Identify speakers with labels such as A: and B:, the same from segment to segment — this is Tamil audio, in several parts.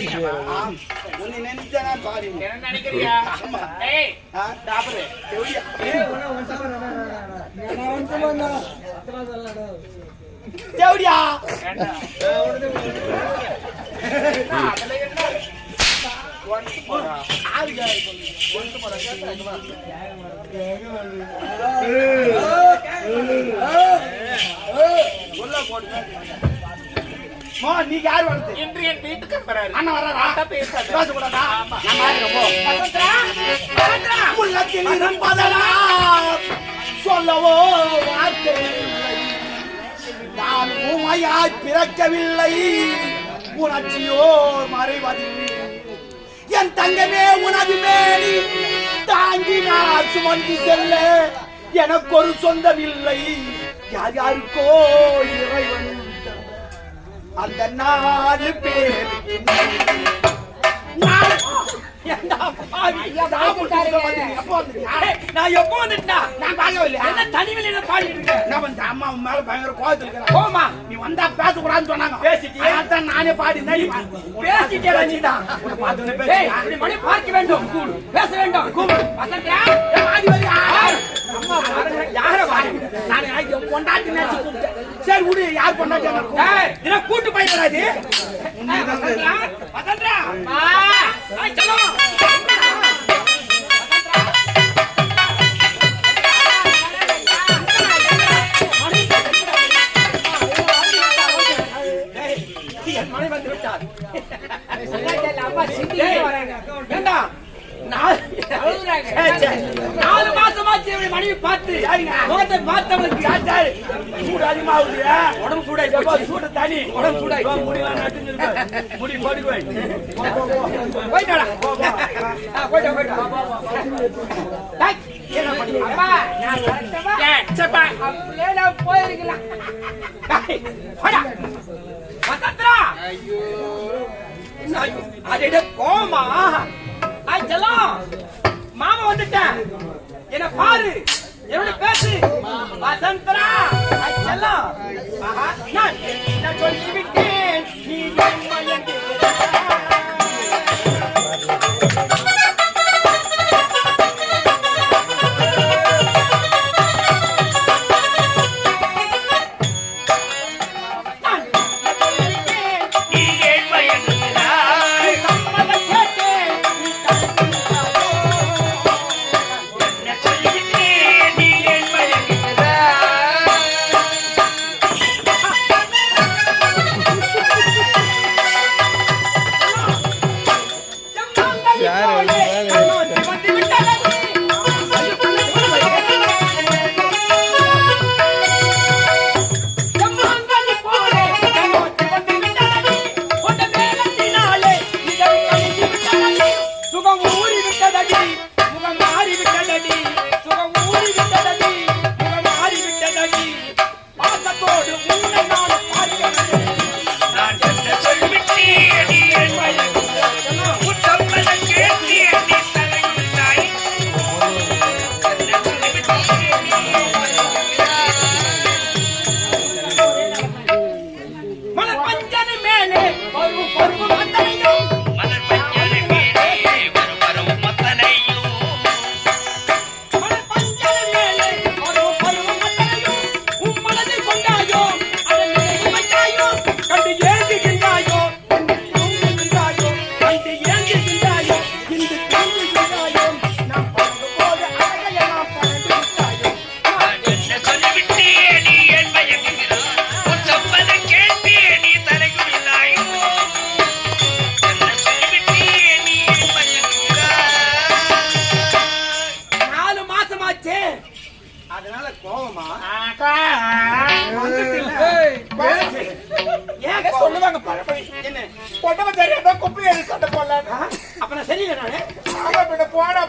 A: உன்னை நினைச்சா பாரு
B: என்ன நினைக்கிறியா? ஏய் டாபரே எவ்வளவு
A: தேவடியா
B: என்ன அதல என்ன ஒன்ஸ் போடா ஆளுங்க ஒன்ஸ் போடா கேட்டா உள்ள போடு
A: மா நீ யார் வரது
B: இன்று என் வீட்டுக்கு வராரு
A: அண்ணா வராரா
B: அத பேசாத
A: பேசக்கூடாதா
B: ஆமா
A: நான் மாறிடுறேன் போ
B: பத்ரா
A: உள்ளத்தில் இருப்பதெல்லாம் சொல்லவோ வார்த்தை இல்லை. நான் ஊமையாய் பிறக்கவில்லை உணர்ச்சியோ மறைவதில்லை என் தங்கமே உனது மேனி தாங்கி நான் சுமந்து செல்ல எனக்கு ஒரு சொந்தமில்லை யார் யாருக்கோ இறைவன் அந்த 4 பேர்
B: நான் எப்போ வந்துட்டா
A: நான் பார்க்கவில்லை
B: என்ன தனிமையில பாடிட்டு இருக்கேன்
A: நான் வந்து அம்மா உன் மேல பயங்கர கோவத்துல இருக்கிறேன்
B: போமா
A: நீ வந்தா பேசக்கூடாதுன்னு சொன்னாங்க
B: பேசிட்டியே?
A: அதான் நானே பாடி
B: பேசிட்டே நீதான் டேய் இப்படி மணி பார்க்க வேண்டும் பேச வேண்டும் வசந்தா
A: ஆடி வரி
B: அம்மா பாருங்க யார பாருங்க
A: நான் கொண்டாட்டி நினைச்சு கூப்பிட்டேன் சரி விடு யார் கொண்டாட்டி
B: டேய் இத கூட்டு போயிடாது வசந்தா அம்மா ஐ चलो மணி வந்து விட்டார் அம்மா சிந்தி வராங்க ஏண்டா 4 மாசமாச்சு மனைவி பார்த்து முகத்தை பார்த்தவனுக்கு
A: சூடு அதிகமாகுது
B: உடம்பு சூடாய் போச்சு
A: சூடு தனி
B: உடம்பு சூடாய்
A: முடியலாம் நட்டு முடி போடி போய்
B: போயிட்டாடா போயிட்டா டேய் என்ன பண்ணி அப்பா நான் வரட்டவா சப்பா அப்படியே நான் போயிருக்கலாம் டேய் போடா வசந்தரா ஐயோ அடடே கோமா ஐ चलो மாமா வந்துட்டேன் என்ன பாரு என்னோட பேசு வசந்தரா ஐ चलो ஆஹா நான் சொல்லி விட்டேன் நீ மயங்கி அதனால கோவமா ஏன் சொல்லுவாங்க பழப்படி என்ன கொட்டவ தெரியாத குப்பை எடுத்து சண்டை போடலாம் அப்ப நான் சரியில்லை நானு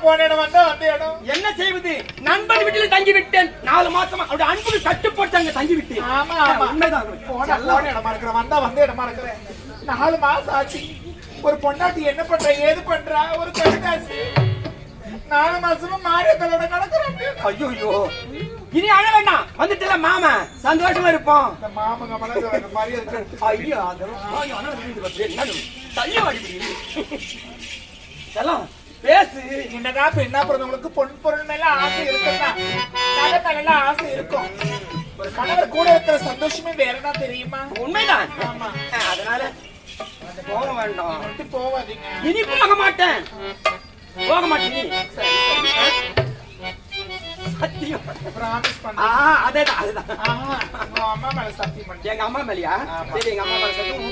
B: போன இடம் வந்தா வந்த இடம் என்ன செய்வது நண்பன் வீட்டில தங்கி விட்டேன் 4 மாசமா அவருடைய அன்புக்கு கட்டுப்பட்டு அங்க தங்கி விட்டேன் ஆமா ஆமா உண்மைதான் போன இடமா இருக்கிற வந்தா வந்த இடமா இருக்கிறேன் 4 மாசம் ஆச்சு ஒரு பொண்டாட்டி என்ன பண்ற ஏது பண்றா ஒரு கஷ்டாசி 4 மாசமா மாரியத்தோட நடக்கிறோம்.
A: ஐயோ இனி அழ வேண்டாம், வந்துட்டுல மாமா சந்தோஷமா இருப்போம்.
B: இந்த மாமங்க மனசு மரியாதை.
A: ஐயோ அதெல்லாம் தள்ளி வாடி எல்லாம் பேசு.
B: என்னதான் பெண்ணா பிறந்தவங்களுக்கு பொன் பொருள் மேல ஆசை இருக்குன்னா நகை ஆசை இருக்கும். ஒரு கணவர் கூட இருக்கிற சந்தோஷமே வேற என்ன தெரியுமா?
A: உண்மைதான்.
B: ஆமா,
A: அதனால போக வேண்டாம்.
B: விட்டு போவாதீங்க.
A: இனி போக மாட்டேன், போக மாட்டேன். சத்தியம்
B: பிராமிஸ் பண்ணு.
A: அதேதான் அதேதான்.
B: உங்க அம்மா மேல சத்தியம் பண்ணு.
A: எங்க அம்மா மேலயா? சரி, எங்க அம்மா மேல சத்தியம்.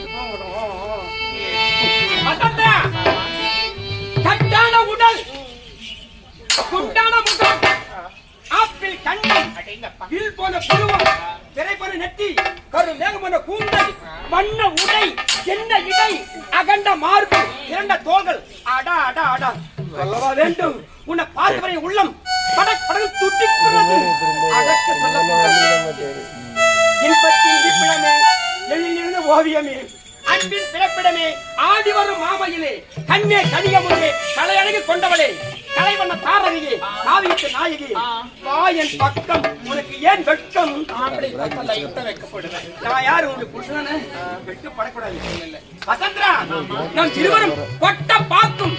A: கட்டான உடல், குண்டான முகம், ஆப்பிள் கண்ணம், வில் போன புருவம், திரை போன நெத்தி, கரு மேகம் போன கூந்தல், வண்ண உடை, என்ன இடை, அகண்ட மார்பு, இரண்ட தோள்கள். அடா அடா அடா சொல்லவா வேண்டும். உன்னை பார்ப்பவரை உள்ளம் படக் படகு துடிக்கிறது. அடக்க சொல்லக்கூடாது. இன்பத்தின் இருப்பிடமே, எழிலிருந்த ஓவியமே, அன்பின் பிறப்பிடமே, ஆடி வரும் மாமையிலே, கண்ணே கனியமுள்ளே, கலையழகு கொண்டவளே, கலைவண்ண தாரகையே, காவியத்து நாயகி, வா என் பக்கம், உனக்கு ஏன் வெட்கம்?
B: வைக்கப்படுவேன்.
A: நான் யாரு உங்களுக்கு புருஷனானே? வெட்கப்படக்கூடாது. வசந்தரா, நாம் இருவரும் கொட்ட பாக்கும்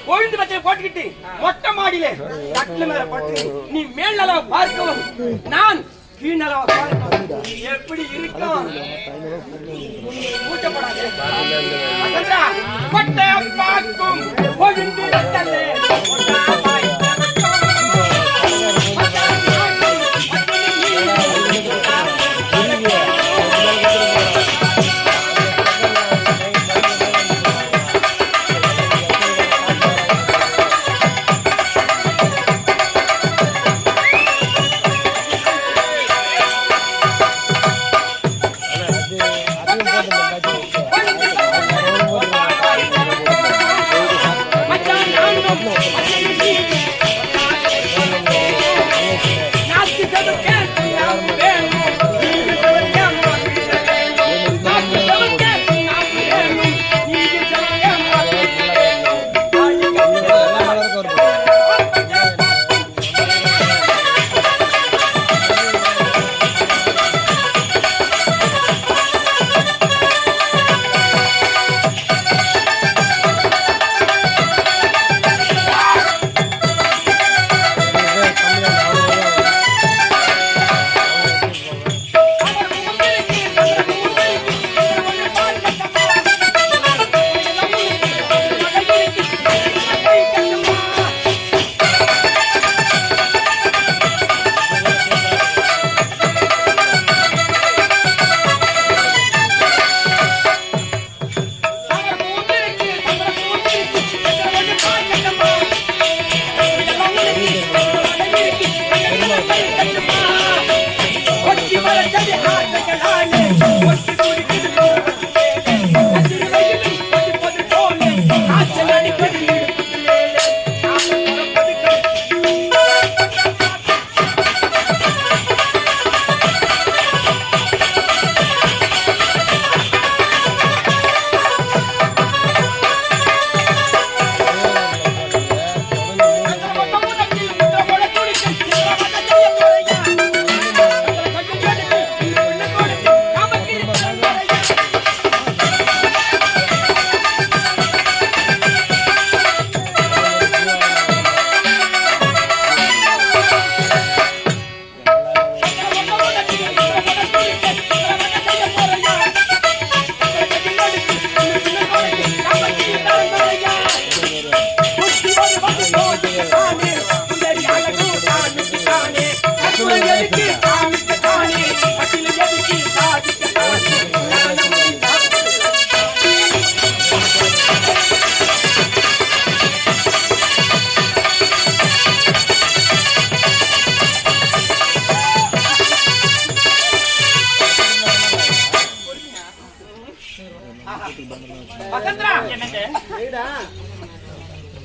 A: கொழுந்து பச்சை போட்டுக்கிட்டு மொட்டை மாடியிலே கட்டில மேல பட்டு நீ மேல் நலவை பார்க்கவும், நான் கீழ் நலவை பார்க்கவும் எப்படி இருக்கும்? கூட்டப்படாது. வசந்தரா, கொட்டை பாக்கும் கொழுந்து பச்சை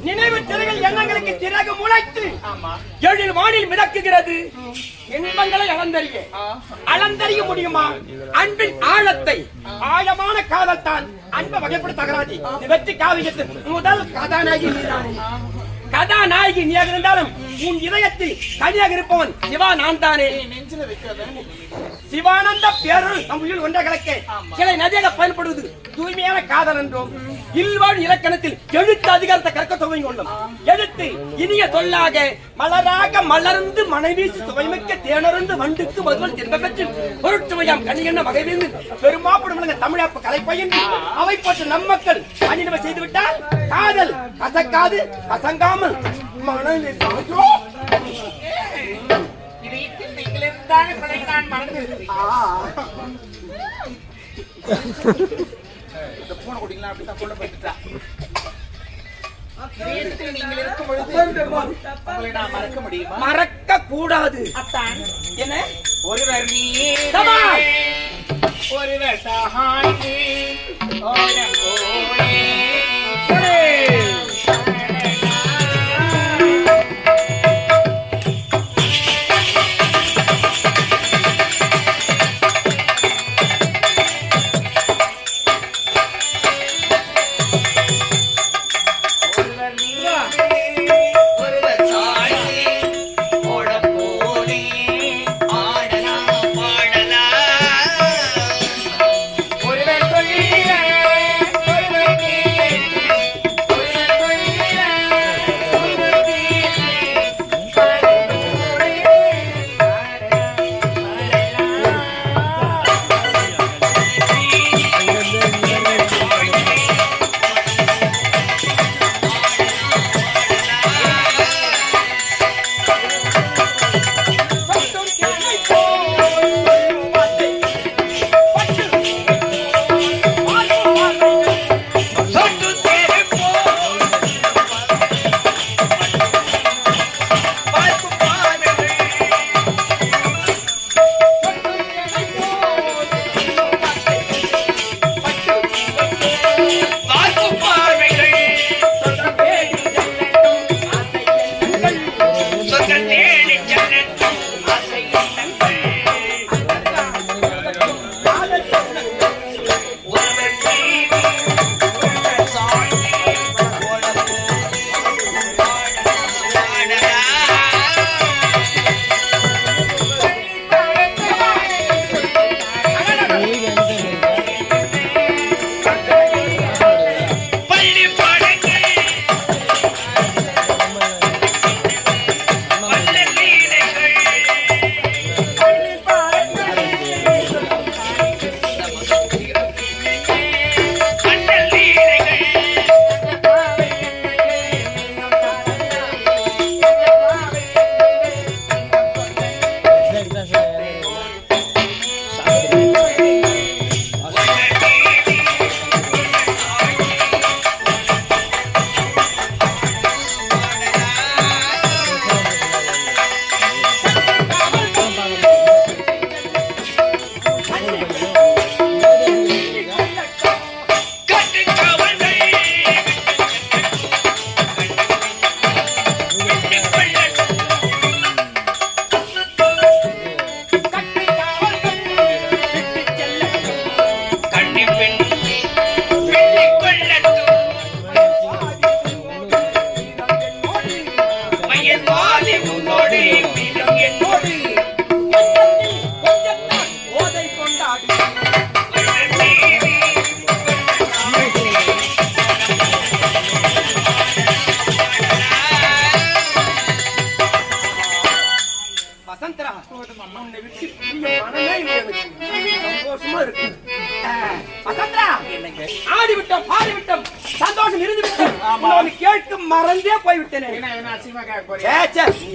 A: நினைவு திரைகள் எண்ணங்களுக்கு சிறகு முளைத்து எழில் வானில் மிதக்குகிறது. இன்பங்களை அளந்தறிய முடியுமா? அன்பின் ஆழத்தை, ஆழமான காதல் தான் அன்பை வகைப்பட தகராதி. வெற்றி காவியத்தின் முதல் கதாநாயகி நீதானே. கதாநாயகி நீயாக இருந்தாலும் உன் இதயத்தில் தனியாக இருப்பவன் சிவா நான் தானே.
B: நெஞ்சில வைக்காத.
A: சிவானந்த பேரருள் நம் உயிர் ஒன்றை கலக்க கிளை நதியாக பயன்படுவது தூய்மையான காதல் என்றும் இல்வாழ் இலக்கணத்தில் எழுத்து அதிகாரத்தை கற்க துவங்கி கொள்ளும். எழுத்து இனிய சொல்லாக மலராக மலர்ந்து மனைவீசி சுவைமிக்க தேனருந்து வண்டுக்கு மதுவல் என்ப பெற்று பொருட்சுவையாம் கனியென்ன வகைவிருந்து பெருமாப்படும் தமிழாப்பு கலை பயின்று அவை போன்ற நம்மக்கள் அணிநவை செய்துவிட்டால் காதல் கசக்காது கசங்காமல் மனைவி
B: நான் மறந்து பூனை குடிக்கலாம் அப்படித்தான் கொண்டு போயிட்டா. நீங்கள் இருக்கும் பொழுது உங்களை நான் மறக்க முடியுமா?
A: மறக்க கூடாது. என்ன
B: ஒருவர் நீ ஒருவர் சகாய்
A: சந்தோஷமா இருக்கு. வசந்தரா, ஆடிவிட்டோம் பாடிவிட்டோம் சந்தோஷம் இருந்து விட்டோம். கேட்க மறந்தே போய்விட்டேனே.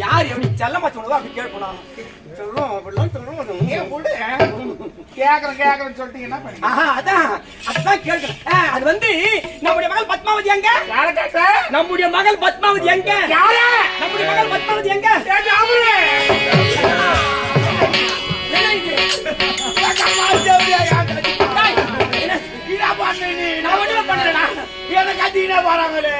A: யார் எப்படி செல்லமா சொல்லுவோ அப்படி கேட்கணும். அது வந்து நம்முடைய மகள் பத்மாவதி எங்க? நம்முடைய மகள் பத்மாவதி எங்க? நம்முடைய மகள் பத்மாவதி எங்க? நான் ஒண்ணுமே பண்ணல. எனக்கு கத்தினா போறாங்களே.